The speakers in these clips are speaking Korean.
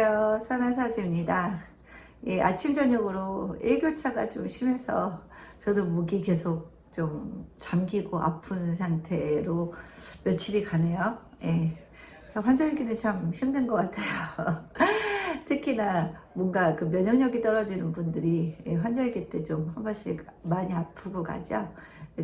안녕하세요. 선한사주입니다. 예, 아침 저녁으로 일교차가 좀 심해서 저도 목이 계속 좀 잠기고 아픈 상태로 며칠이 가네요. 예, 환절기는 참 힘든 것 같아요. 특히나 뭔가 그 면역력이 떨어지는 분들이 환절기 때 좀 한 번씩 많이 아프고 가죠.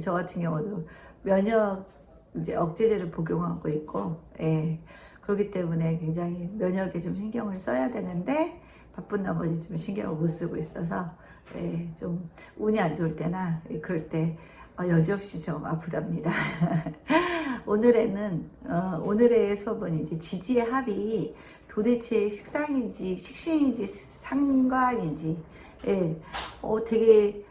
저 같은 경우도 면역 이제 억제제를 복용하고 있고, 예. 그렇기 때문에 굉장히 면역에 좀 신경을 써야 되는데 바쁜 나머지 좀 신경을 못 쓰고 있어서, 예, 좀 운이 안 좋을 때나 그럴 때 여지없이 좀 아프답니다. 오늘의 수업은 이제 지지의 합이 도대체 식상인지 식신인지 상관인지, 예, 되게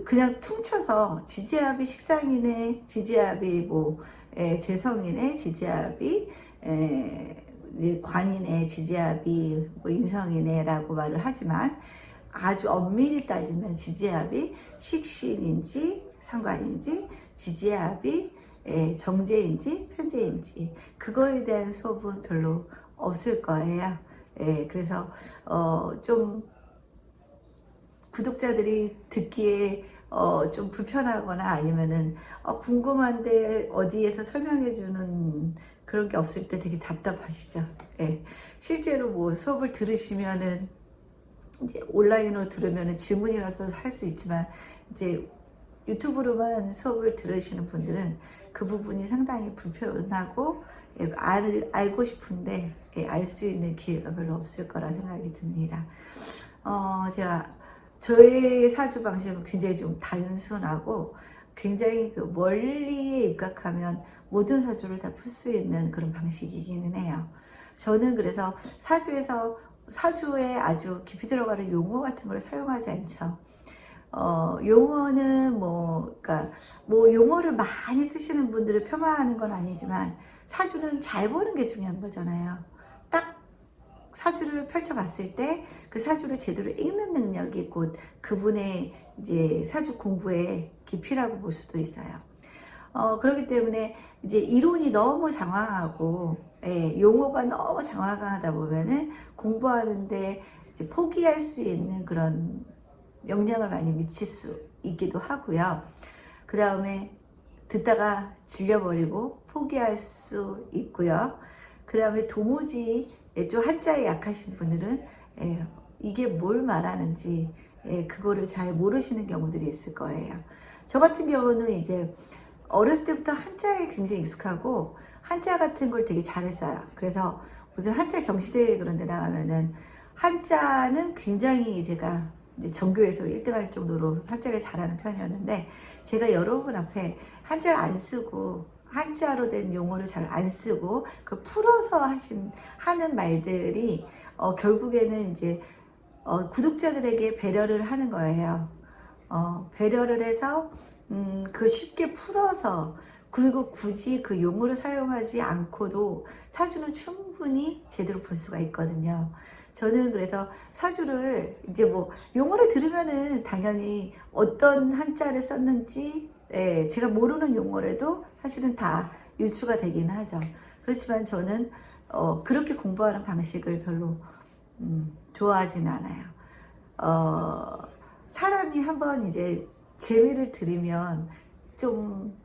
그냥 퉁쳐서 지지합이 식상이네, 지지합이 뭐 재성이네, 지지합이 이제 관이네, 지지합이 뭐 인성이네라고 말을 하지만 아주 엄밀히 따지면 지지합이 식신인지 상관인지, 지지합이 정제인지 편제인지 그거에 대한 수업은 별로 없을 거예요. 그래서 좀 구독자들이 듣기에 좀 불편하거나 아니면은 궁금한데 어디에서 설명해 주는 그런 게 없을 때 되게 답답하시죠. 예. 실제로 뭐 수업을 들으시면은 이제 온라인으로 들으면은 질문이라도 할 수 있지만 이제 유튜브로만 수업을 들으시는 분들은 그 부분이 상당히 불편하고, 알고 싶은데 알 수 있는 기회가 별로 없을 거라 생각이 듭니다. 저의 사주 방식은 굉장히 좀 단순하고 굉장히 그 원리에 입각하면 모든 사주를 다 풀 수 있는 그런 방식이기는 해요. 저는 그래서 사주에 아주 깊이 들어가는 용어 같은 걸 사용하지 않죠. 용어는 그러니까 용어를 많이 쓰시는 분들을 폄하하는 건 아니지만 사주는 잘 보는 게 중요한 거잖아요. 딱 사주를 펼쳐봤을 때 그 사주를 제대로 읽는 능력이 곧 그분의 이제 사주 공부의 깊이라고 볼 수도 있어요. 그렇기 때문에 이제 이론이 너무 장황하고, 용어가 너무 장황하다 보면은 공부하는데 이제 포기할 수 있는 그런 영향을 많이 미칠 수 있기도 하고요. 그 다음에 듣다가 질려버리고 포기할 수 있고요. 그 다음에 도무지 좀 한자에 약하신 분들은 이게 뭘 말하는지 그거를 잘 모르시는 경우들이 있을 거예요. 저 같은 경우는 이제 어렸을 때부터 한자에 굉장히 익숙하고 한자 같은 걸 되게 잘했어요. 그래서 무슨 한자 경시대회 그런 데 나가면은 한자는 굉장히 제가 이제 전교에서 1등할 정도로 한자를 잘하는 편이었는데, 제가 여러분 앞에 한자를 안 쓰고 한자로 된 용어를 잘 안 쓰고 그 풀어서 하는 말들이 결국에는 이제 구독자들에게 배려를 하는 거예요. 배려를 해서 그 쉽게 풀어서, 그리고 굳이 그 용어를 사용하지 않고도 사주는 충분히 제대로 볼 수가 있거든요. 저는 그래서 사주를 이제 용어를 들으면은 당연히 어떤 한자를 썼는지, 제가 모르는 용어라도 사실은 다 유추가 되긴 하죠. 그렇지만 저는 그렇게 공부하는 방식을 별로 좋아하지는 않아요. 사람이 한번 이제 재미를 들이면 좀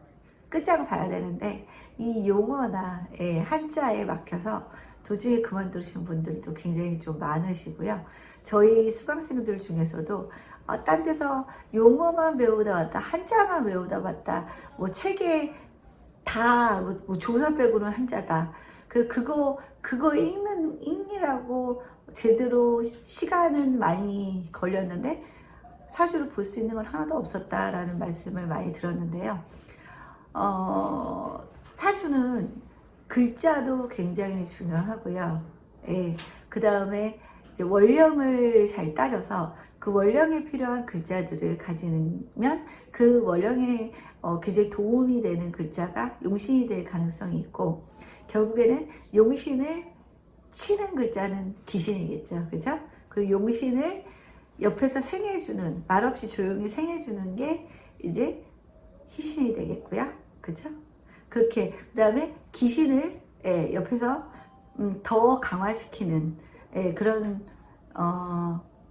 끝장을 봐야 되는데, 이 용어나 한자에 막혀서 도중에 그만두신 분들도 굉장히 좀 많으시고요. 저희 수강생들 중에서도 딴 데서 용어만 배우다 왔다, 한자만 배우다 왔다, 책에 다 조사 빼고는 한자다, 그거 읽느라고 제대로 시간은 많이 걸렸는데 사주를 볼 수 있는 건 하나도 없었다라는 말씀을 많이 들었는데요. 사주는 글자도 굉장히 중요하고요. 그 다음에 이제 원령을 잘 따져서 그 원령에 필요한 글자들을 가지면 그 원령에 굉장히 도움이 되는 글자가 용신이 될 가능성이 있고, 결국에는 용신을 치는 글자는 기신이겠죠. 그죠? 그리고 용신을 옆에서 생해주는, 말없이 조용히 생해주는 게 이제 희신이 되겠고요. 그죠? 그렇게, 그 다음에 기신을 옆에서 더 강화시키는 예,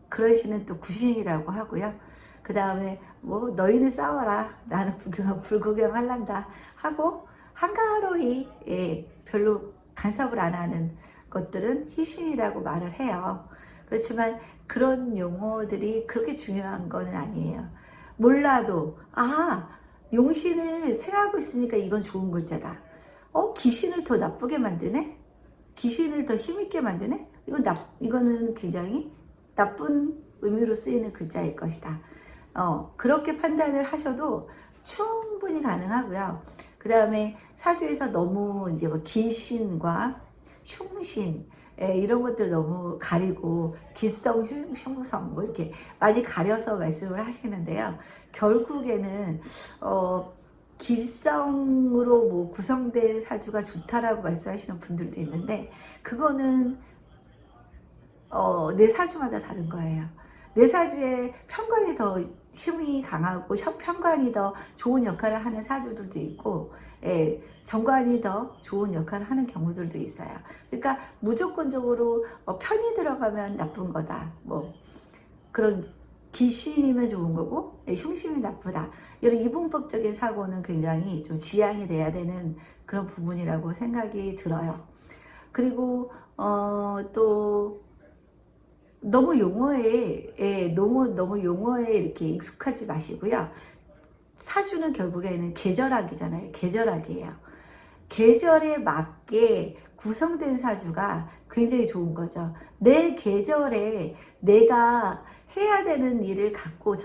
그러시는 또 구신이라고 하고요. 그 다음에 뭐 너희는 싸워라, 나는 불구경할란다 하고 한가로이, 예, 별로 간섭을 안 하는 것들은 희신이라고 말을 해요. 그렇지만 그런 용어들이 그렇게 중요한 건 아니에요. 몰라도 용신을 생각하고 있으니까 이건 좋은 글자다. 귀신을 더 나쁘게 만드네? 귀신을 더 힘있게 만드네? 이거는 굉장히 나쁜 의미로 쓰이는 글자일 것이다. 그렇게 판단을 하셔도 충분히 가능하고요. 그 다음에 사주에서 너무 이제 뭐 기신과 흉신, 이런 것들 너무 가리고 기성, 흉성 뭐 이렇게 많이 가려서 말씀을 하시는데요. 결국에는 길성으로 뭐 구성된 사주가 좋다라고 말씀하시는 분들도 있는데, 그거는 내 사주마다 다른 거예요. 내 사주에 편관이 더 힘이 강하고 편관이 더 좋은 역할을 하는 사주들도 있고, 정관이 더 좋은 역할을 하는 경우들도 있어요. 그러니까 무조건적으로 편이 들어가면 나쁜 거다, 뭐 그런 기신이면 좋은 거고 흉심이 나쁘다, 이런 이분법적인 사고는 굉장히 좀 지양이 돼야 되는 그런 부분이라고 생각이 들어요. 그리고 또 너무 용어에 너무 용어에 이렇게 익숙하지 마시고요. 사주는 결국에는 계절학이잖아요. 계절학이에요. 계절에 맞게 구성된 사주가 굉장히 좋은 거죠. 내 계절에 내가 해야 되는 일을 갖고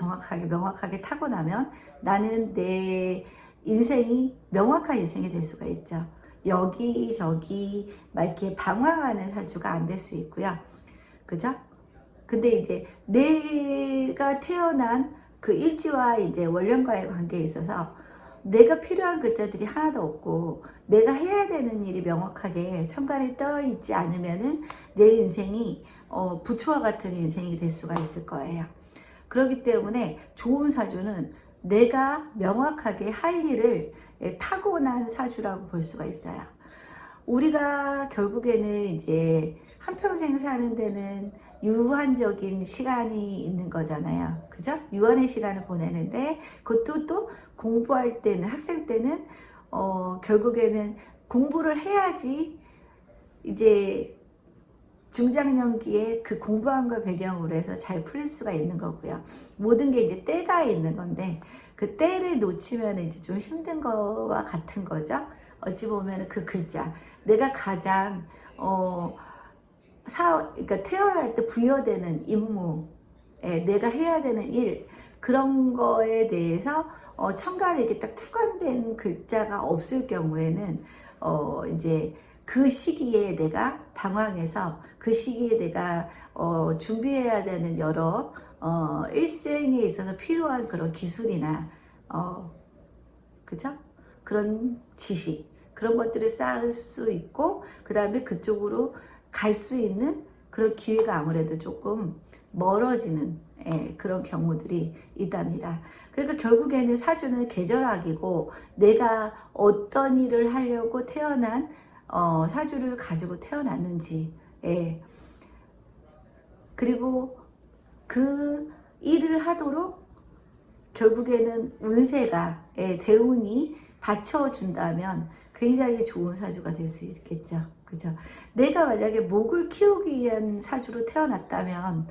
명확하게 타고나면 나는 내 인생이 명확한 인생이 될 수가 있죠. 여기저기 막 이렇게 방황하는 사주가 안 될 수 있고요. 그죠? 근데 이제 내가 태어난 그 일지와 이제 월령과의 관계에 있어서 내가 필요한 글자들이 하나도 없고 내가 해야 되는 일이 명확하게 천간에 떠 있지 않으면은 내 인생이 부초와 같은 인생이 될 수가 있을 거예요. 그렇기 때문에 좋은 사주는 내가 명확하게 할 일을 타고난 사주라고 볼 수가 있어요. 우리가 결국에는 이제 한평생 사는 데는 유한적인 시간이 있는 거잖아요. 그죠? 유한의 시간을 보내는데, 그것도 또 공부할 때는, 학생 때는, 결국에는 공부를 해야지 이제 중장년기에 그 공부한 걸 배경으로 해서 잘 풀릴 수가 있는 거고요. 모든 게 이제 때가 있는 건데, 그 때를 놓치면 이제 좀 힘든 거와 같은 거죠. 어찌 보면 그 글자. 내가 가장, 그러니까 태어날 때 부여되는 임무, 내가 해야 되는 일, 그런 거에 대해서 천간에 이렇게 딱 투관된 글자가 없을 경우에는 이제 그 시기에 내가 방황해서 그 시기에 내가 준비해야 되는 여러 일생에 있어서 필요한 그런 기술이나 그죠? 그런 지식, 그런 것들을 쌓을 수 있고, 그 다음에 그쪽으로 갈 수 있는 그런 기회가 아무래도 조금 멀어지는 그런 경우들이 있답니다. 그러니까 결국에는 사주는 계절학이고, 내가 어떤 일을 하려고 태어난 사주를 가지고 태어났는지, 그리고 그 일을 하도록 결국에는 운세가, 대운이 받쳐준다면 굉장히 좋은 사주가 될 수 있겠죠. 그죠? 내가 만약에 목을 키우기 위한 사주로 태어났다면,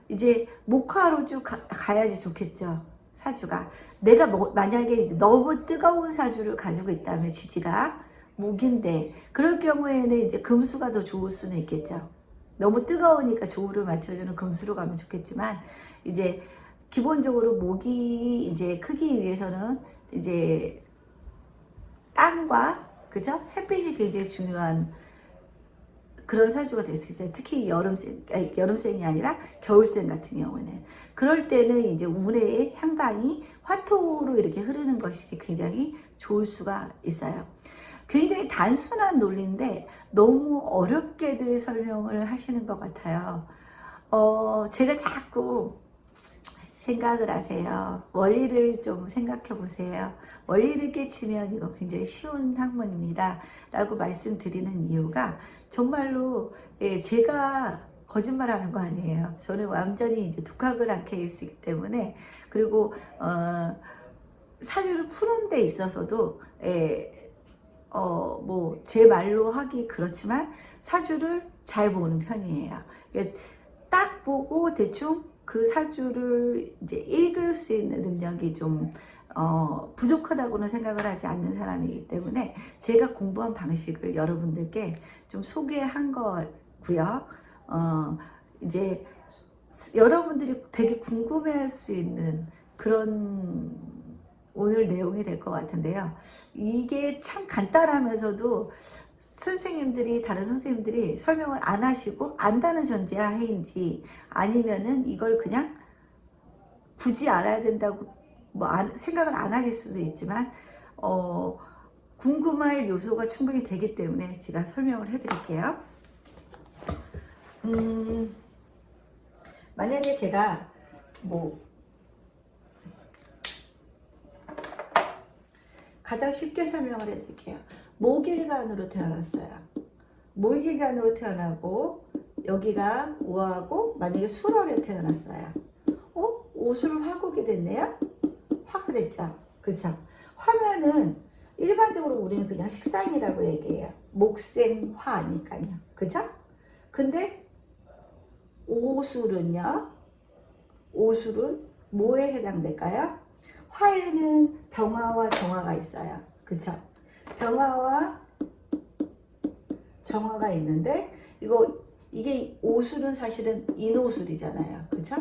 이제 목화로 쭉 가야지 좋겠죠. 사주가. 내가 만약에 너무 뜨거운 사주를 가지고 있다면, 지지가 목인데, 그럴 경우에는 이제 금수가 더 좋을 수는 있겠죠. 너무 뜨거우니까 조우를 맞춰주는 금수로 가면 좋겠지만, 이제 기본적으로 목이 이제 크기 위해서는 이제 땅과, 그죠? 햇빛이 굉장히 중요한 그런 사주가 될 수 있어요. 특히 여름생이 아니라 겨울생 같은 경우는. 그럴 때는 이제 운의 향방이 화토로 이렇게 흐르는 것이 굉장히 좋을 수가 있어요. 굉장히 단순한 논리인데 너무 어렵게들 설명을 하시는 것 같아요. 제가 자꾸 생각을 하세요. 원리를 좀 생각해 보세요. 원리를 깨치면 이거 굉장히 쉬운 학문입니다. 라고 말씀드리는 이유가 정말로 제가 거짓말하는 거 아니에요. 저는 완전히 이제 독학을 한 케이스이기 때문에 그리고 사주를 푸는 데 있어서도 뭐 제 말로 하기 그렇지만 사주를 잘 보는 편이에요. 딱 보고 대충 그 사주를 이제 읽을 수 있는 능력이 좀 부족하다고는 생각을 하지 않는 사람이기 때문에 제가 공부한 방식을 여러분들께 좀 소개한 거고요. 이제 여러분들이 되게 궁금해할 수 있는 그런 오늘 내용이 될 것 같은데요. 이게 참 간단하면서도 다른 선생님들이 설명을 안 하시고 안다는 전제하에인지 아니면은 이걸 그냥 굳이 알아야 된다고 생각을 안 하실 수도 있지만 궁금할 요소가 충분히 되기 때문에 제가 설명을 해드릴게요. 만약에 제가 가장 쉽게 설명을 해드릴게요. 모길간으로 태어났어요. 모길간으로 태어나고 여기가 오하고 만약에 술월에 태어났어요. 오술 화국이 됐네요. 화가 됐죠. 그렇죠. 화면은 일반적으로 우리는 그냥 식상이라고 얘기해요. 목생화니까요. 그죠? 근데 오술은요. 오술은 뭐에 해당될까요? 화에는 병화와 정화가 있어요. 그쵸? 병화와 정화가 있는데 이게 오술은 사실은 인오술이잖아요. 그쵸?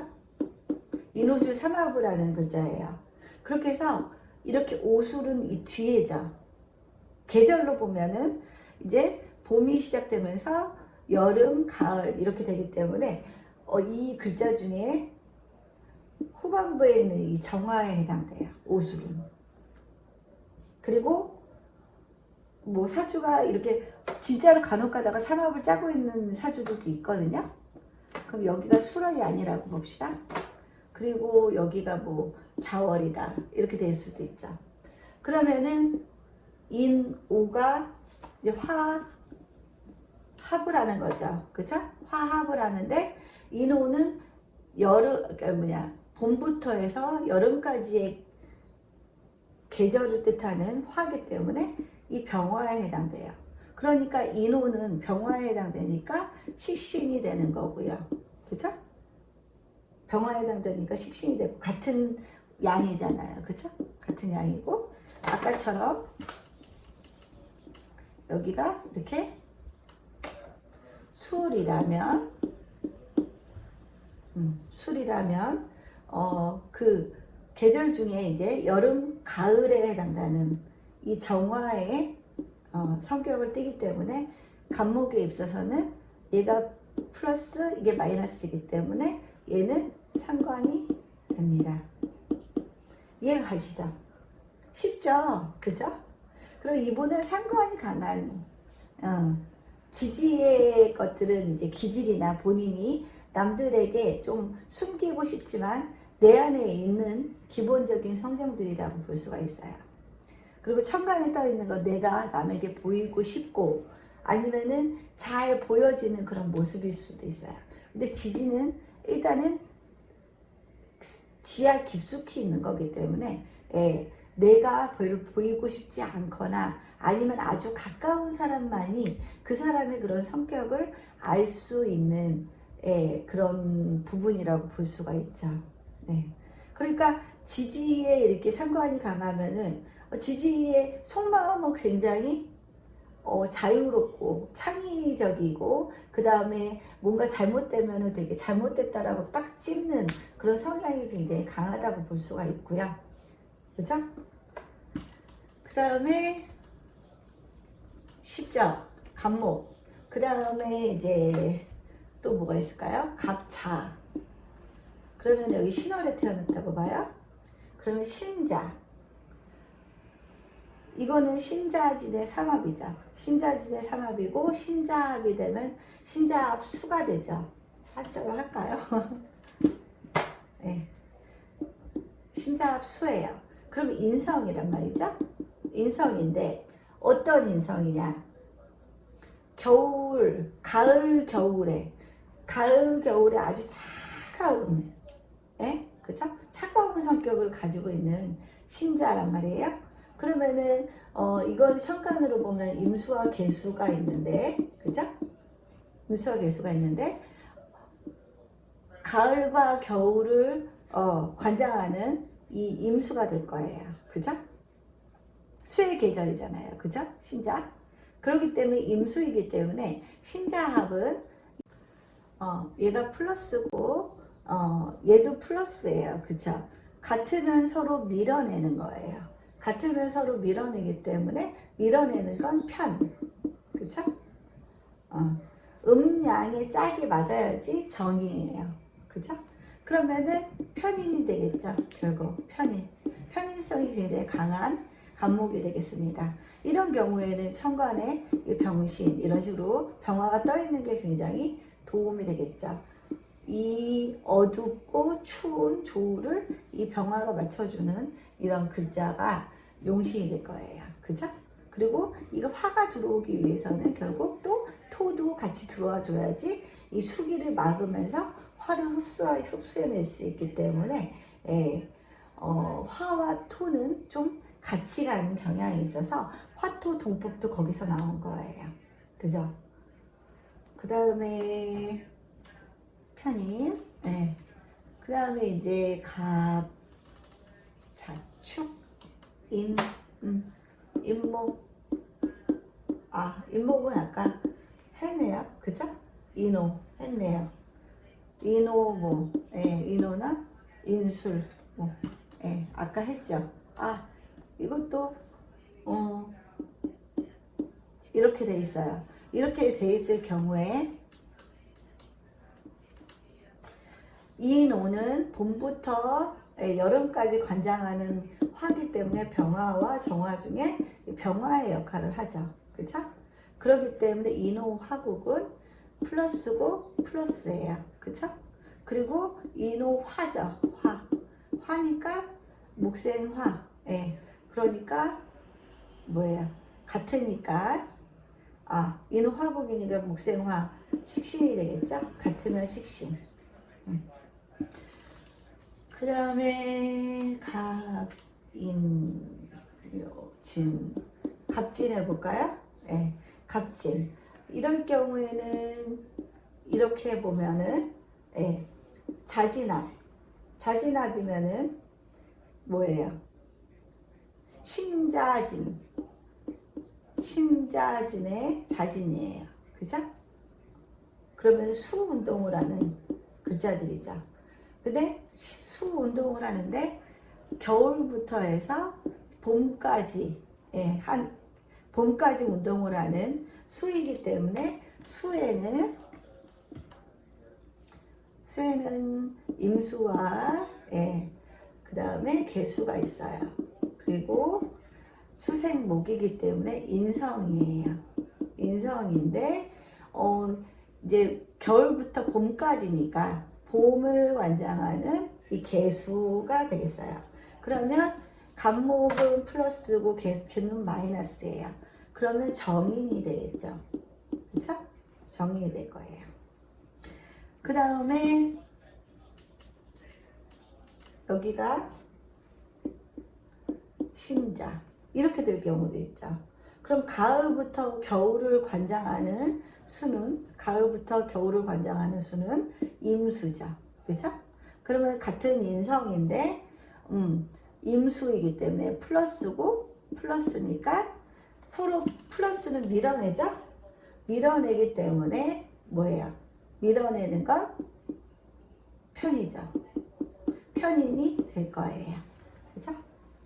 인오술 삼합을 하는 글자예요. 그렇게 해서 이렇게 오술은 이 뒤에죠. 계절로 보면은 이제 봄이 시작되면서 여름, 가을 이렇게 되기 때문에 이 글자 중에 후반부에 있는 이 정화에 해당돼요. 오술은. 그리고 사주가 이렇게 진짜로 간혹 가다가 삼합을 짜고 있는 사주들도 있거든요. 그럼 여기가 술월이 아니라고 봅시다. 그리고 여기가 자월이다 이렇게 될 수도 있죠. 그러면은 인오가 이제 화합을 하는 거죠. 그쵸? 화합을 하는데 인오는 봄부터 해서 여름까지의 계절을 뜻하는 화이기 때문에 이 병화에 해당돼요. 그러니까 인오는 병화에 해당되니까 식신이 되는 거고요. 그쵸? 병화에 해당되니까 식신이 되고 같은 양이잖아요. 그쵸? 같은 양이고 아까처럼 여기가 이렇게 술이라면 그 계절 중에 이제 여름, 가을에 해당되는 이 정화의 성격을 띠기 때문에 간목에 있어서는 얘가 플러스 이게 마이너스이기 때문에 얘는 상관이 됩니다. 이해가 가시죠? 쉽죠? 그죠? 그럼 이분은 상관이 강한 지지의 것들은 이제 기질이나 본인이 남들에게 좀 숨기고 싶지만 내 안에 있는 기본적인 성정들이라고 볼 수가 있어요. 그리고 천간에 떠 있는 건 내가 남에게 보이고 싶고 아니면은 잘 보여지는 그런 모습일 수도 있어요. 근데 지지는 일단은 지하 깊숙이 있는 거기 때문에 내가 별로 보이고 싶지 않거나 아니면 아주 가까운 사람만이 그 사람의 그런 성격을 알 수 있는 그런 부분이라고 볼 수가 있죠. 네. 그러니까 지지에 이렇게 상관이 강하면은 지지의 속마음은 굉장히 자유롭고 창의적이고 그 다음에 뭔가 잘못되면은 되게 잘못됐다라고 딱 찝는 그런 성향이 굉장히 강하다고 볼 수가 있고요. 그죠? 그 다음에 쉽죠? 간목. 그 다음에 이제 또 뭐가 있을까요? 갑자. 그러면 여기 신월에 태어났다고 봐요. 그러면 신자. 이거는 신자진의 삼합이죠. 신자진의 삼합이고 신자합이 되면 신자합 수가 되죠. 한자로 할까요? 네. 신자합 수예요. 그럼 인성이란 말이죠. 인성인데 어떤 인성이냐? 가을 겨울에 아주 차가운, 그죠? 차가운 성격을 가지고 있는 신자란 말이에요. 그러면은 이건 천간으로 보면 임수와 계수가 있는데, 그죠? 임수와 계수가 있는데 가을과 겨울을 관장하는 이 임수가 될 거예요. 그죠? 수의 계절이잖아요. 그죠? 신자. 그렇기 때문에 임수이기 때문에 신자합은 얘가 플러스고 얘도 플러스예요. 그쵸? 같으면 서로 밀어내는 거예요. 같으면 서로 밀어내기 때문에 밀어내는 건 편. 그쵸? 음양의 짝이 맞아야지 정이에요. 그죠? 그러면은 편인이 되겠죠. 결국 편인성이 굉장히 강한 간목이 되겠습니다. 이런 경우에는 천간에 병신 이런 식으로 병화가 떠 있는 게 굉장히 도움이 되겠죠. 이 어둡고 추운 조우를 이 병화가 맞춰주는 이런 글자가 용신이 될 거예요. 그죠? 그리고 이거 화가 들어오기 위해서는 결국 또 토도 같이 들어와 줘야지 이 수기를 막으면서 화를 흡수해낼 수 있기 때문에 화와 토는 좀 같이 가는 경향이 있어서 화토 동법도 거기서 나온 거예요. 그죠? 그 다음에 편인, 그 다음에 이제 갑, 자축, 임목, 임목은 아까 했네요. 그죠? 인호 했네요. 인호 인호나 인술 아까 했죠. 이것도 이렇게 돼 있어요. 이렇게 돼 있을 경우에 인호는 봄부터 여름까지 관장하는 화기 때문에 병화와 정화 중에 병화의 역할을 하죠. 그렇죠? 그렇기 때문에 인호 화국은 플러스고 플러스예요. 그렇죠? 그리고 인호 화죠. 화니까 목생화. 그러니까 뭐예요? 같으니까 인호 화국이니까 목생화 식신이 되겠죠? 같으면 식신. 그 다음에 갑진 해볼까요? 갑진. 이럴 경우에는 이렇게 보면은 자진합이면은 뭐예요? 신자진의 자진이에요. 그죠? 그러면 수운동을 하는 글자들이죠. 근데 수운동을 하는데 겨울부터 해서 봄까지 봄까지 운동을 하는 수이기 때문에 수에는 임수와 그 다음에 계수가 있어요. 그리고 수생목이기 때문에 인성이에요. 인성인데 이제 겨울부터 봄까지니까 봄을 관장하는 이 계수가 되겠어요. 그러면 간목은 플러스고 계수는 마이너스예요. 그러면 정인이 되겠죠. 그렇죠? 정인이 될 거예요. 그 다음에 여기가 신자 이렇게 될 경우도 있죠. 그럼 가을부터 겨울을 관장하는 수는 임수죠. 그렇죠? 그러면 같은 인성인데 임수이기 때문에 플러스고 플러스니까 서로 플러스는 밀어내죠. 밀어내기 때문에 뭐예요? 밀어내는 건 편이죠. 편인이 될 거예요. 그죠?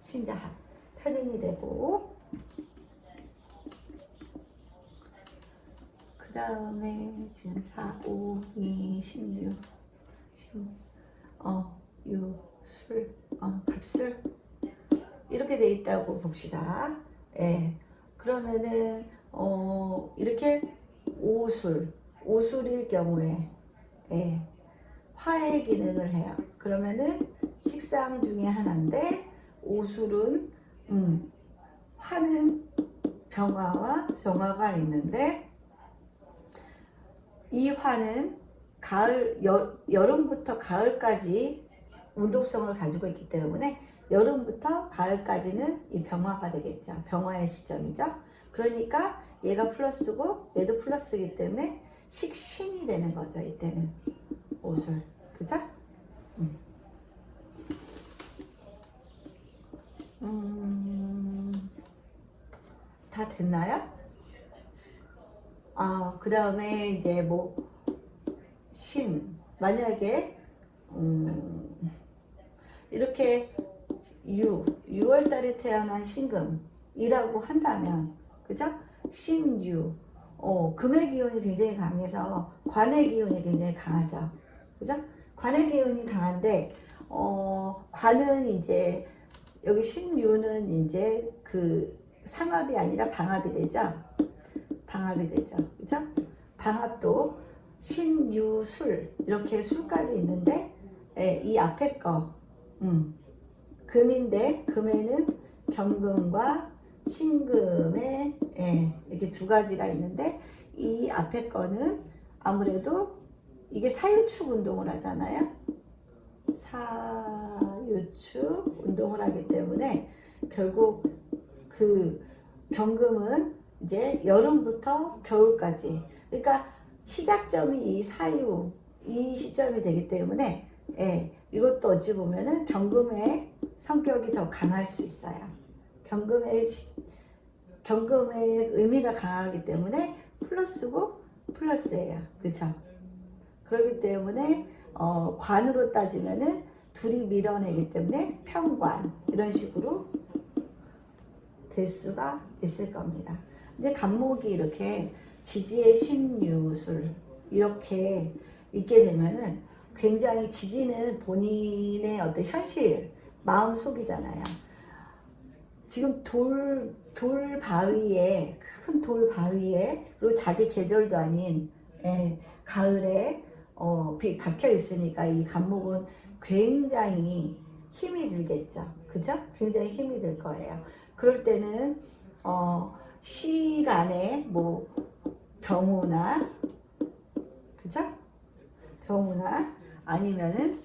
신자합. 편인이 되고 그 다음에 지금 4, 5, 2, 16 술, 갑술 이렇게 돼 있다고 봅시다. 그러면은 이렇게 오술일 경우에 화의 기능을 해요. 그러면은 식상 중에 하나인데 오술은 화는 병화와 정화가 있는데 이 화는 여름부터 가을까지 운동성을 가지고 있기 때문에 여름부터 가을까지는 이 병화가 되겠죠. 병화의 시점이죠. 그러니까 얘가 플러스고 얘도 플러스이기 때문에 식신이 되는 거죠. 이때는 오술. 그죠? 다 됐나요? 그 다음에 이제 뭐 만약에 이렇게 6월 달에 태어난 신금이라고 한다면, 그죠? 신유, 금의 기운이 굉장히 강해서 관의 기운이 굉장히 강하죠. 그죠? 관의 기운이 강한데, 관은 이제, 여기 신유는 이제 그 상합이 아니라 방합이 되죠. 방합이 되죠. 그죠? 방합도 신유술, 이렇게 술까지 있는데, 이 앞에 거, 금인데, 금에는 경금과 신금에 이렇게 두 가지가 있는데, 이 앞에 거는 아무래도 이게 사유축 운동을 하잖아요. 사유축 운동을 하기 때문에 결국 그 경금은 이제 여름부터 겨울까지, 그러니까 시작점이 이 시점이 되기 때문에 이것도 어찌 보면은 경금의 성격이 더 강할 수 있어요. 경금의 의미가 강하기 때문에 플러스고 플러스예요. 그렇죠? 그렇기 때문에 관으로 따지면은 둘이 밀어내기 때문에 평관, 이런 식으로 될 수가 있을 겁니다. 근데 간목이 이렇게 지지의 신유술 이렇게 있게 되면은 굉장히, 지지는 본인의 어떤 현실, 마음속이잖아요. 지금 돌 바위에, 큰 돌 바위에, 그리고 자기 계절도 아닌 가을에 비 박혀 있으니까 이 간목은 굉장히 힘이 들겠죠. 그죠? 굉장히 힘이 들 거예요. 그럴 때는 시간에 뭐 병우나, 그죠? 병우나 아니면은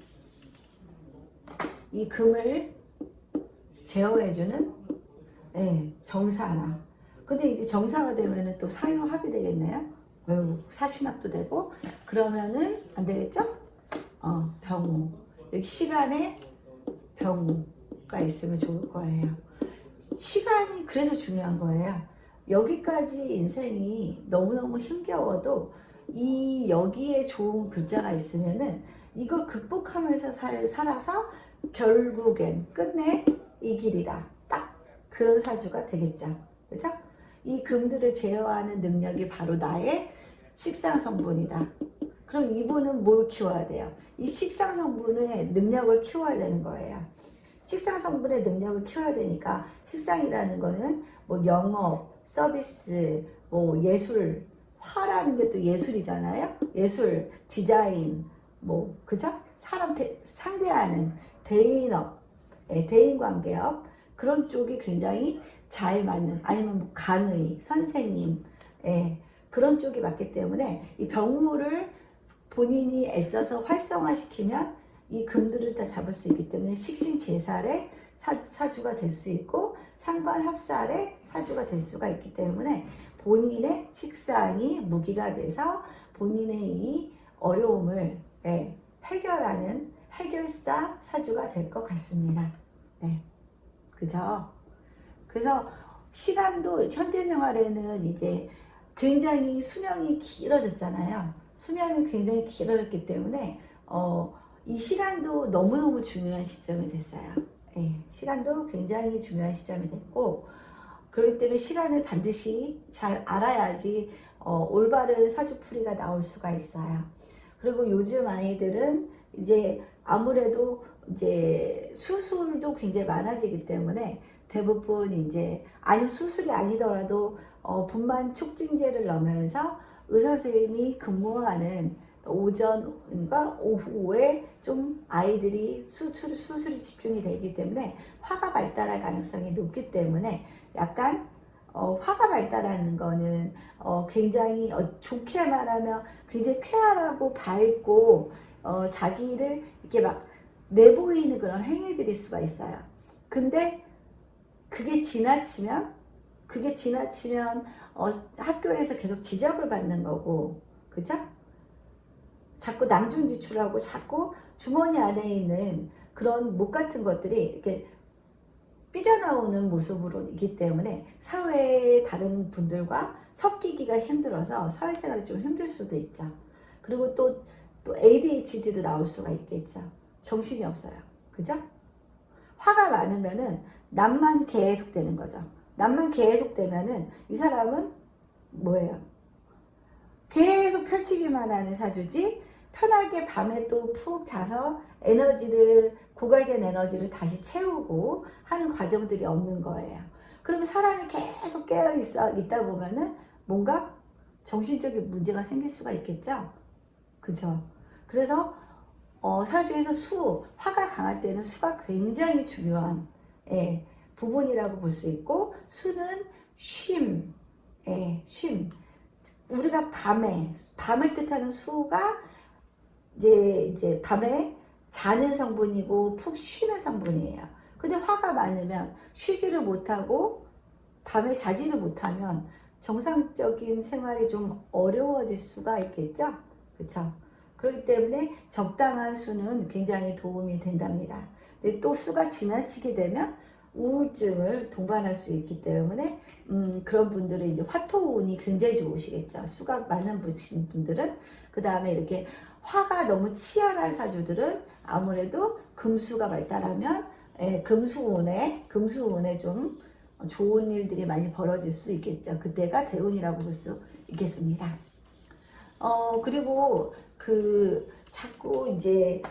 이 금을 제어해주는 정사나. 근데 이제 정사가 되면은 또 사유합이 되겠네요. 사신합도 되고, 그러면은 안 되겠죠? 병우. 여기 시간에 병우가 있으면 좋을 거예요. 시간이 그래서 중요한 거예요. 여기까지 인생이 너무너무 힘겨워도 여기에 좋은 글자가 있으면은 이걸 극복하면서 살아서 결국엔 끝내 이 길이라, 딱 그런 사주가 되겠죠. 그렇죠? 이 금들을 제어하는 능력이 바로 나의 식상 성분이다. 그럼 이분은 뭘 키워야 돼요? 이 식상 성분의 능력을 키워야 되는 거예요. 식상 성분의 능력을 키워야 되니까, 식상이라는 거는 뭐 영업, 서비스, 뭐 예술, 화라는 게 또 예술이잖아요. 예술, 디자인, 뭐 그죠? 사람 상대하는 대인업, 대인관계업, 그런 쪽이 굉장히 잘 맞는, 아니면 뭐 간의, 선생님, 그런 쪽이 맞기 때문에 이 병무를 본인이 애써서 활성화시키면 이 금들을 다 잡을 수 있기 때문에 식신제살의 사주가 될 수 있고, 상관합살의 사주가 될 수가 있기 때문에 본인의 식상이 무기가 돼서 본인의 이 어려움을 해결하는 해결사 사주가 될 것 같습니다. 그죠? 그래서 시간도 현대생활에는 이제 굉장히 수명이 길어졌잖아요. 수명이 굉장히 길어졌기 때문에 이 시간도 너무너무 중요한 시점이 됐어요. 시간도 굉장히 중요한 시점이 됐고, 그렇기 때문에 시간을 반드시 잘 알아야지 올바른 사주풀이가 나올 수가 있어요. 그리고 요즘 아이들은 이제 아무래도 이제 수술도 굉장히 많아지기 때문에 대부분 이제, 아니면 수술이 아니더라도 분만 촉진제를 넣으면서 의사 선생님이 근무하는 오전과 오후에 좀 아이들이 수술이 집중이 되기 때문에 화가 발달할 가능성이 높기 때문에 약간 화가 발달하는 거는 굉장히 좋게 말하면 굉장히 쾌활하고 밝고 자기를 이렇게 막 내보이는 그런 행위들일 수가 있어요. 근데 그게 지나치면 학교에서 계속 지적을 받는 거고, 그죠? 자꾸 낭중지출하고 자꾸 주머니 안에 있는 그런 목 같은 것들이 이렇게 삐져나오는 모습으로 있기 때문에 사회의 다른 분들과 섞이기가 힘들어서 사회생활이 좀 힘들 수도 있죠. 그리고 또 ADHD도 나올 수가 있겠죠. 정신이 없어요. 그죠? 화가 많으면은 남만 계속 되는 거죠. 남만 계속 되면은 이 사람은 뭐예요? 계속 펼치기만 하는 사주지 편하게 밤에 또 푹 자서 고갈된 에너지를 다시 채우고 하는 과정들이 없는 거예요. 그러면 사람이 계속 깨어 있다 보면은 뭔가 정신적인 문제가 생길 수가 있겠죠? 그죠? 그래서 사주에서 화가 강할 때는 수가 굉장히 중요한 부분이라고 볼 수 있고, 수는 쉼, 쉼. 우리가 밤을 뜻하는 수가 이제 밤에 자는 성분이고 푹 쉬는 성분이에요. 근데 화가 많으면 쉬지를 못하고 밤에 자지를 못하면 정상적인 생활이 좀 어려워질 수가 있겠죠? 그쵸? 그렇기 때문에 적당한 수는 굉장히 도움이 된답니다. 근데 또 수가 지나치게 되면 우울증을 동반할 수 있기 때문에 그런 분들은 이제 화토운이 굉장히 좋으시겠죠. 수가 많은 분들은. 그 다음에 이렇게 화가 너무 치열한 사주들은 아무래도 금수가 발달하면 금수운에 좀 좋은 일들이 많이 벌어질 수 있겠죠. 그때가 대운이라고 볼 수 있겠습니다. 그리고 자꾸 이제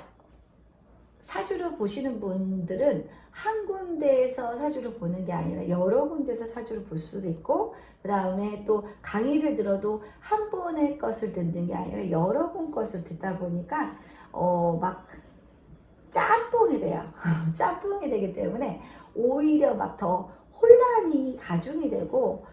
사주를 보시는 분들은 한 군데에서 사주를 보는 게 아니라 여러 군데서 사주를 볼 수도 있고, 그 다음에 또 강의를 들어도 한 번의 것을 듣는 게 아니라 여러 번 것을 듣다 보니까 막 짬뽕이 돼요. 짬뽕이 되기 때문에 오히려 막 더 혼란이 가중이 되고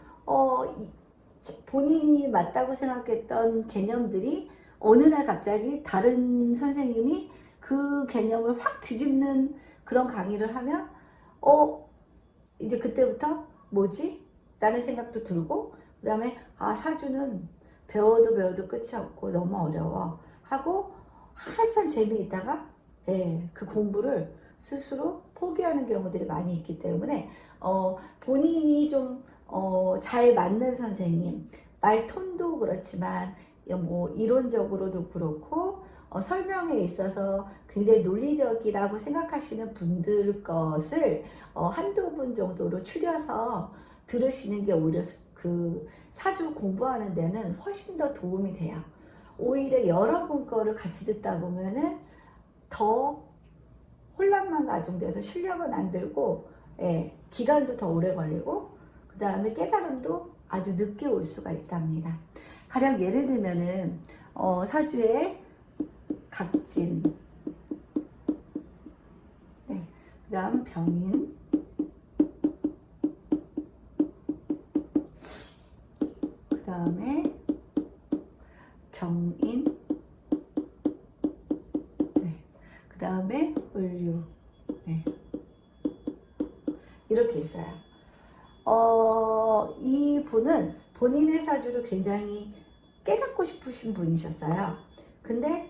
본인이 맞다고 생각했던 개념들이 어느 날 갑자기 다른 선생님이 그 개념을 확 뒤집는 그런 강의를 하면 이제 그때부터 뭐지? 라는 생각도 들고, 그 다음에 사주는 배워도 끝이 없고 너무 어려워 하고 한참 재미있다가 그 공부를 스스로 포기하는 경우들이 많이 있기 때문에 본인이 좀 잘 맞는 선생님, 말 톤도 그렇지만 뭐 이론적으로도 그렇고 설명에 있어서 굉장히 논리적이라고 생각하시는 분들 것을 한두 분 정도로 추려서 들으시는 게 오히려 그 사주 공부하는 데는 훨씬 더 도움이 돼요. 오히려 여러 분 거를 같이 듣다 보면은 더 혼란만 가중돼서 실력은 안 들고 기간도 더 오래 걸리고, 그 다음에 깨달음도 아주 늦게 올 수가 있답니다. 가령 예를 들면은 사주에 갑진, 그 다음 병인, 그 다음에 경인, 그 다음에 을류, 이렇게 있어요. 이 분은 본인의 사주를 굉장히 깨닫고 싶으신 분이셨어요. 근데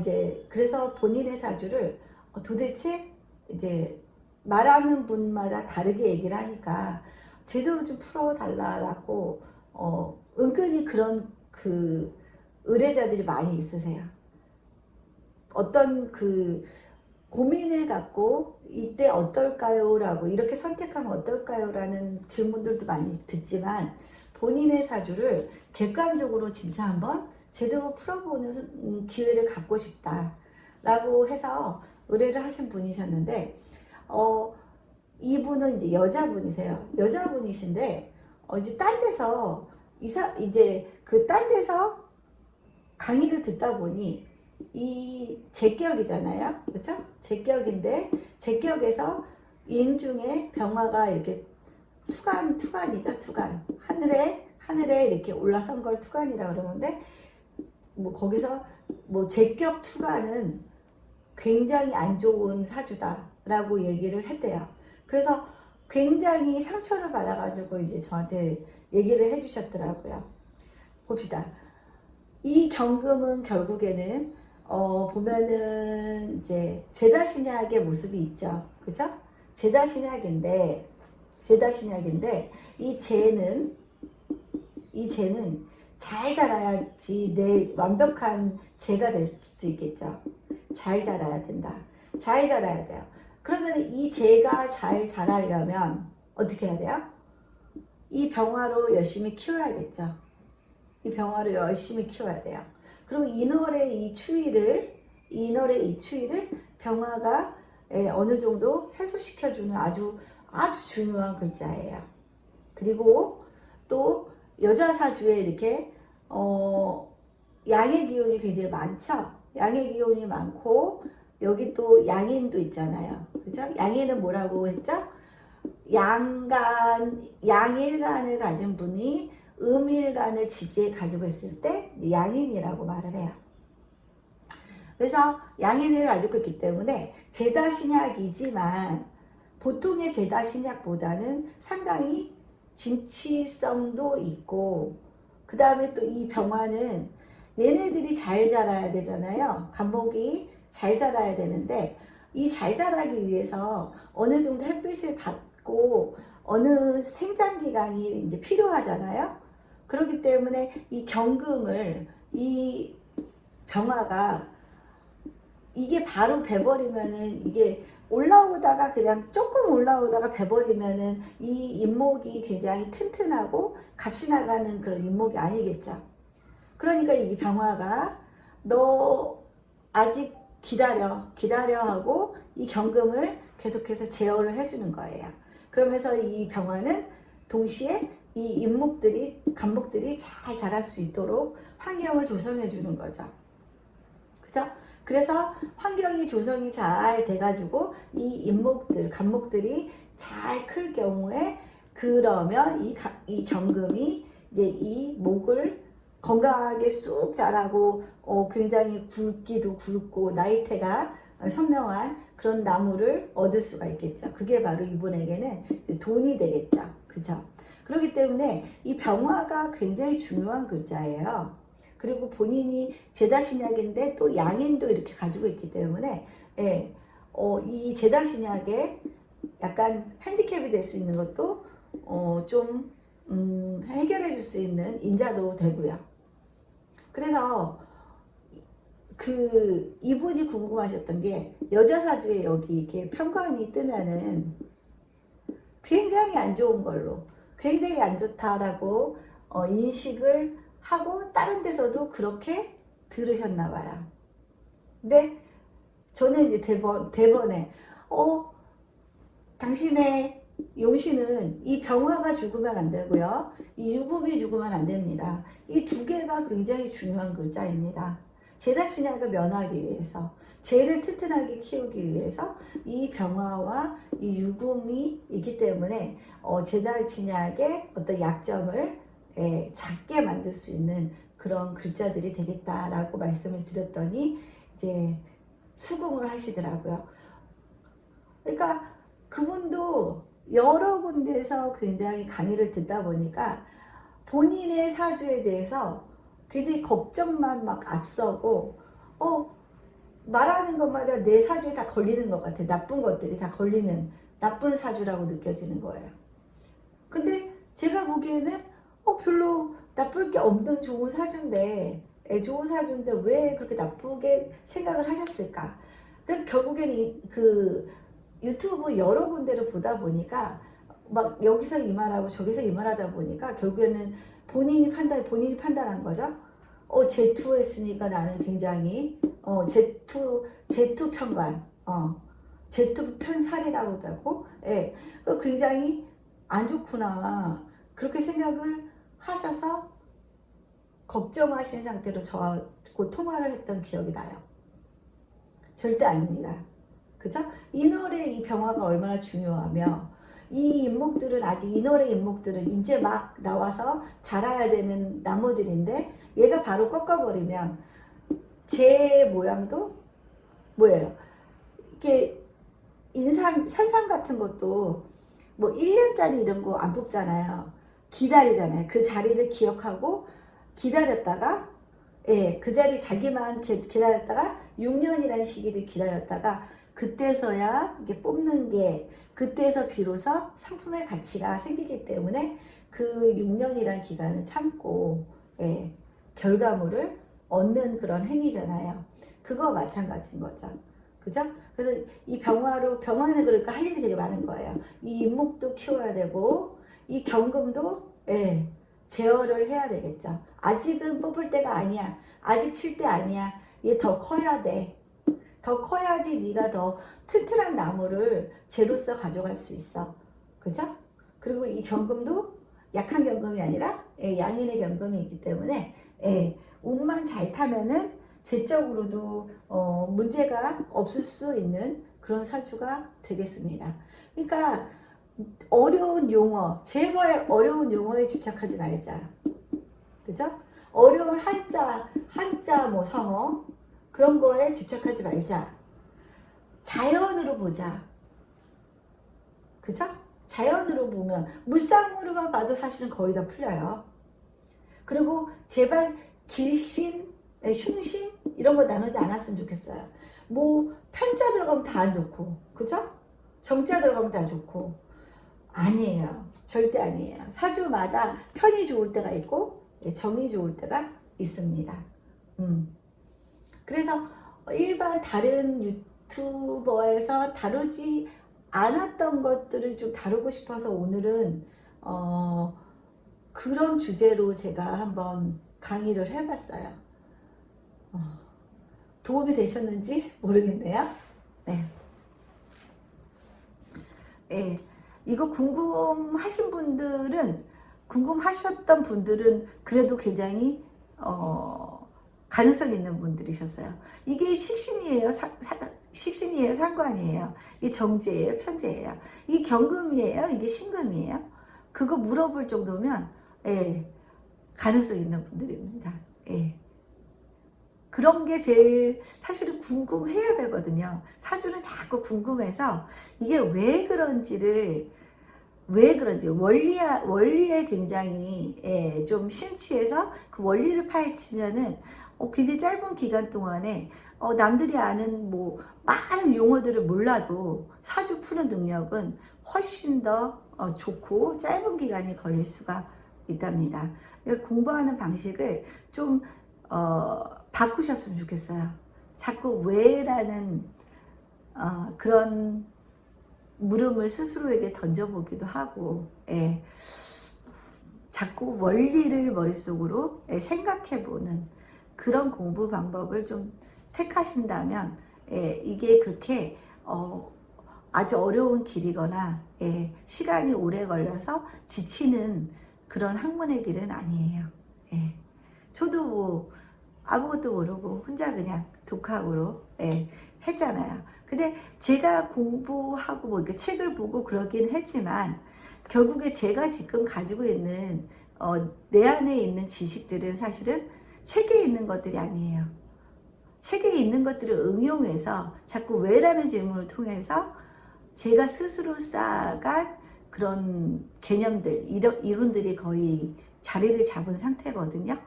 이제 그래서 본인의 사주를 도대체 이제 말하는 분마다 다르게 얘기를 하니까 제대로 좀 풀어달라고 은근히 그런 의뢰자들이 많이 있으세요. 어떤 고민을 갖고 이때 어떨까요? 라고 이렇게 선택하면 어떨까요? 라는 질문들도 많이 듣지만 본인의 사주를 객관적으로 진짜 한번 제대로 풀어보는 기회를 갖고 싶다 라고 해서 의뢰를 하신 분이셨는데 이분은 이제 여자분이세요. 여자분이신데 이제 딴 데서 딴 데서 강의를 듣다 보니 이 제격이잖아요. 그렇죠? 제격인데 제격에서 인중에 병화가 이렇게 투간이죠. 투간. 하늘에 이렇게 올라선 걸 투간이라고 그러는데 뭐 거기서 뭐 제격 투간은 굉장히 안 좋은 사주다라고 얘기를 했대요. 그래서 굉장히 상처를 받아가지고 이제 저한테 얘기를 해주셨더라고요. 봅시다. 이 경금은 결국에는 보면은 이제 제다신약의 모습이 있죠. 그죠? 제다신약인데 이 재는 잘 자라야지 내 완벽한 재가 될 수 있겠죠. 잘 자라야 된다. 잘 자라야 돼요. 그러면 이 재가 잘 자라려면 어떻게 해야 돼요? 이 병화로 열심히 키워야겠죠. 이 병화를 열심히 키워야 돼요. 그리고 인월의 이 추위를 병화가 어느 정도 해소시켜주는 아주 중요한 글자예요. 그리고 또 여자 사주에 이렇게 양의 기운이 굉장히 많죠. 양의 기운이 많고 여기 또 양인도 있잖아요. 그죠? 양인은 뭐라고 했죠? 양일간을 가진 분이 음일간을 지지에 가지고 있을 때 양인이라고 말을 해요. 그래서 양인을 가지고 있기 때문에 제다신약이지만 보통의 제다신약보다는 상당히 진취성도 있고 그 다음에 또 이 병화는 얘네들이 잘 자라야 되잖아요. 간목이 잘 자라야 되는데 이 잘 자라기 위해서 어느 정도 햇빛을 받고 어느 생장기간이 이제 필요하잖아요. 그렇기 때문에 이 경금을 이 병화가 이게 바로 배버리면은 이게 올라오다가 그냥 조금 올라오다가 배버리면은 이 잇목이 굉장히 튼튼하고 값이 나가는 그런 잇목이 아니겠죠. 그러니까 이 병화가 너 아직 기다려 하고 이 경금을 계속해서 제어를 해주는 거예요. 그러면서 이 병화는 동시에 이 잇목들이 간목들이 잘 자랄 수 있도록 환경을 조성해 주는 거죠. 그죠? 그래서 환경이 조성이 잘 돼가지고 이 잇목들, 간목들이 잘 클 경우에 그러면 이 경금이 이제 이 목을 건강하게 쑥 자라고 굉장히 굵기도 굵고 나이테가 선명한 그런 나무를 얻을 수가 있겠죠. 그게 바로 이분에게는 돈이 되겠죠. 그죠? 그렇기 때문에 이 병화가 굉장히 중요한 글자예요. 그리고 본인이 제다신약인데 또 양인도 이렇게 가지고 있기 때문에 이 제다신약에 약간 핸디캡이 될 수 있는 것도 좀 해결해 줄 수 있는 인자도 되고요. 그래서 이분이 궁금하셨던 게 여자 사주에 여기 이렇게 편관이 뜨면은 굉장히 안 좋은 걸로 굉장히 안 좋다라고 인식을 하고 다른 데서도 그렇게 들으셨나 봐요. 근데 저는 이제 대번에 당신의 용신은 이 병화가 죽으면 안 되고요. 이 유금이 죽으면 안 됩니다. 이 두 개가 굉장히 중요한 글자입니다. 제다신약을 면하기 위해서 재를 튼튼하게 키우기 위해서 이 병화와 이 유금이 있기 때문에 제다신약의 어떤 약점을 작게 만들 수 있는 그런 글자들이 되겠다라고 말씀을 드렸더니 이제 수긍을 하시더라고요. 그러니까 그분도 여러 군데에서 굉장히 강의를 듣다 보니까 본인의 사주에 대해서 굉장히 걱정만 막 앞서고 말하는 것마다 내 사주에 다 걸리는 것 같아. 나쁜 것들이 다 걸리는 나쁜 사주라고 느껴지는 거예요. 근데 제가 보기에는 별로 나쁠 게 없는 좋은 사주인데 왜 그렇게 나쁘게 생각을 하셨을까? 결국에는 유튜브 여러 군데를 보다 보니까 막 여기서 이 말하고 저기서 이 말하다 보니까 결국에는 본인이 판단한 거죠. 제투 했으니까 나는 굉장히 제투 편관, 제투 편살이라고 하고, 굉장히 안 좋구나 그렇게 생각을 하셔서 걱정하신 상태로 저하고 통화를 했던 기억이 나요. 절대 아닙니다. 그죠? 인월의 이 병화가 얼마나 중요하며 이 인목들은 아직 인월의 인목들은 이제 막 나와서 자라야 되는 나무들인데 얘가 바로 꺾어버리면 제 모양도 뭐예요? 이렇게 산삼 같은 것도 뭐 1년짜리 이런 거 안 뽑잖아요. 기다리잖아요. 그 자리를 기억하고 기다렸다가 그 자리 자기만 기다렸다가 6년이라는 시기를 기다렸다가 그때서야 이게 뽑는 게 그때서 비로소 상품의 가치가 생기기 때문에 그 6년이라는 기간을 참고 결과물을 얻는 그런 행위잖아요. 그거 마찬가지인 거죠. 그죠? 그래서 이 병화는 그러니까 할 일이 되게 많은 거예요. 이 인목도 키워야 되고 이 경금도 제어를 해야 되겠죠. 아직은 뽑을 때가 아니야. 아직 칠 때 아니야. 얘 더 커야 돼. 더 커야지 네가 더 튼튼한 나무를 재로서 가져갈 수 있어. 그죠? 그리고 이 경금도 약한 경금이 아니라 양인의 경금이 있기 때문에 운만 잘 타면은 재적으로도 문제가 없을 수 있는 그런 사주가 되겠습니다. 그러니까 어려운 용어, 제발 어려운 용어에 집착하지 말자. 그죠? 어려운 한자 뭐 성어 그런 거에 집착하지 말자. 자연으로 보자. 그죠? 자연으로 보면 물상으로만 봐도 사실은 거의 다 풀려요. 그리고 제발 길신, 흉신 이런 거 나누지 않았으면 좋겠어요. 뭐 편자 들어가면 다 안 좋고, 그죠? 정자 들어가면 다 좋고 아니에요. 절대 아니에요. 사주마다 편이 좋을 때가 있고 정이 좋을 때가 있습니다. 그래서 일반 다른 유튜버에서 다루지 않았던 것들을 좀 다루고 싶어서 오늘은 그런 주제로 제가 한번 강의를 해봤어요. 도움이 되셨는지 모르겠네요. 네. 이거 궁금하셨던 분들은 그래도 굉장히 가능성 있는 분들이셨어요. 이게 식신이에요, 식신이에요, 상관이에요. 이 정제예요, 편제예요. 이 경금이에요, 이게 신금이에요. 그거 물어볼 정도면 가능성 있는 분들입니다. 그런 게 제일 사실은 궁금해야 되거든요. 사주는 자꾸 궁금해서 이게 왜 그런지 원리에 굉장히 좀 심취해서 그 원리를 파헤치면은 굉장히 짧은 기간 동안에 남들이 아는 뭐 많은 용어들을 몰라도 사주 푸는 능력은 훨씬 더 좋고 짧은 기간이 걸릴 수가 있답니다. 공부하는 방식을 좀 바꾸셨으면 좋겠어요. 자꾸 왜라는 그런 물음을 스스로에게 던져보기도 하고 자꾸 원리를 머릿속으로 생각해보는 그런 공부 방법을 좀 택하신다면 이게 그렇게 아주 어려운 길이거나 시간이 오래 걸려서 지치는 그런 학문의 길은 아니에요. 저도 뭐 아무것도 모르고 혼자 그냥 독학으로 했잖아요. 근데 제가 공부하고 뭐 이렇게 책을 보고 그러긴 했지만 결국에 제가 지금 가지고 있는 내 안에 있는 지식들은 사실은 책에 있는 것들이 아니에요. 책에 있는 것들을 응용해서 자꾸 왜라는 질문을 통해서 제가 스스로 쌓아간 그런 개념들, 이론들이 거의 자리를 잡은 상태거든요.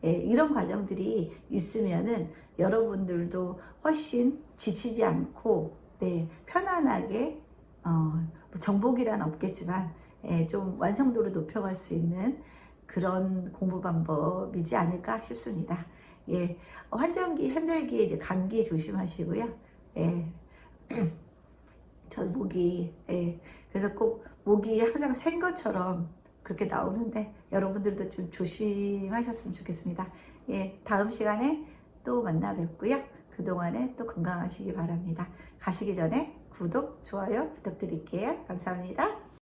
이런 과정들이 있으면은 여러분들도 훨씬 지치지 않고 편안하게 뭐 정복이란 없겠지만 좀 완성도를 높여갈 수 있는 그런 공부 방법이지 않을까 싶습니다. 환절기에 이제 감기 조심하시고요. 저 모기 그래서 꼭 모기 항상 센 것처럼 그렇게 나오는데 여러분들도 좀 조심하셨으면 좋겠습니다. 다음 시간에 또 만나 뵙고요. 그동안에 또 건강하시기 바랍니다. 가시기 전에 구독, 좋아요 부탁드릴게요. 감사합니다.